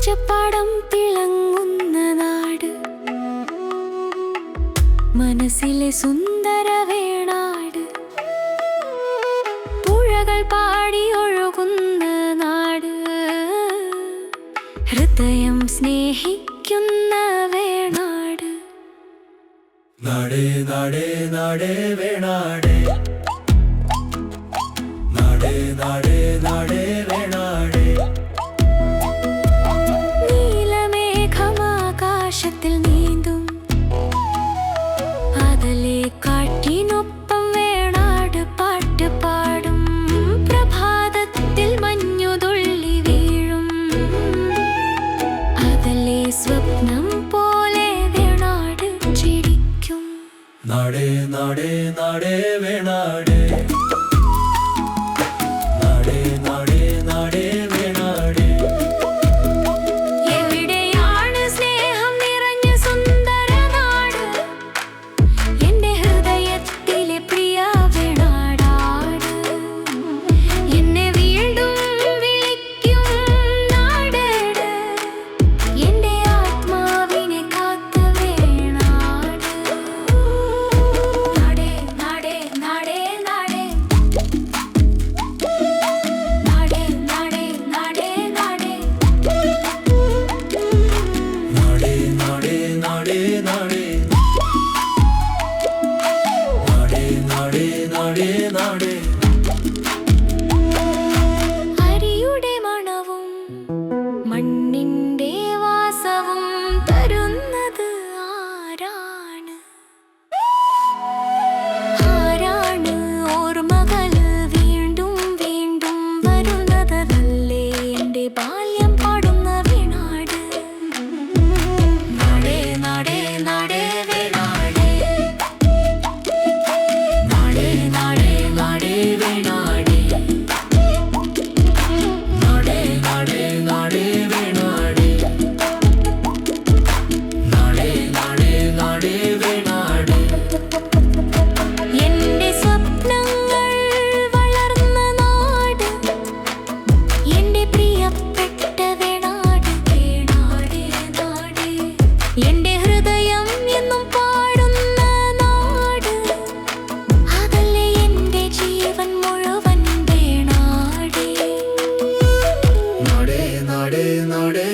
പച്ചപ്പാടം തിളങ്ങുന്ന നാട്, മനസ്സിലെ സുന്ദര വേണാട്. പുഴകൾ പാടി ഒഴുകുന്ന നാട്, ഹൃദയം സ്നേഹിക്കുന്ന വേണാട്. നാടേ നാടേ നാടേ വേണാടേ, നാടേ നാടേ നാടേ വേണാടേ. നീലമേഘമാകാശത്തിൽ നീന്തും അതലെ കാറ്റിനൊപ്പം വേണാട് പാട്ട് പാടും. പ്രഭാതത്തിൽ മഞ്ഞുതുള്ളി വീഴും അതലെ സ്വപ്നം പോലെ വേണാട് ചിരിക്കും. നാടേ നാടേ നാടേ വേണാടേ, നാടേ നാടേ നാടേ വേണാടേ. എവിടെയാണ് സ്നേഹം നിറഞ്ഞ സുന്ദര നാട്, എന്റെ ഹൃദയത്തിലെ പ്രിയ വേണാടാട്. എന്നെ വീണ്ടും വിളിക്കും നാടേട്, എന്റെ ആത്മാവിനെ കാത്ത വേണാട്. നാടേ നാടേ നാടേ നാടേ, നാടേ നാടേ നാടേ നാടേ. നാടേ നാടേ നാടേ നാടേ, നാടേ നാടേ നാടേ നാടേ. അരിയുടെ മണവും മണ്ണിന്റെ വാസവും തരുന്നത് ആരാണ്? ആരാണ് ഓർമ്മകൾ വീണ്ടും വീണ്ടും വരുന്നതല്ലേ എന്റെ ബാല്യം പാടുന്ന വേണാട്. നാടേ നാടേ നാടേ വേണാടേ, നാടേ നാടേ നാടേ വേണാടേ. നാടേ നാടേ നാടേ വേണാടേ, നാടേ നാടേ നാടേ വേണാടേ. എന്റെ സ്വപ്നങ്ങൾ വളർന്ന നാട്, എന്റെ പ്രിയപ്പെട്ട വേണാട്. വേണാടേ നാടേ, എന്റെ ഹൃദയം എന്നും പാടുന്ന നാട്, അതല്ലേ എന്റെ ജീവൻ മുഴുവൻ വേണാടേ. നാടേ നാടേ നാടേ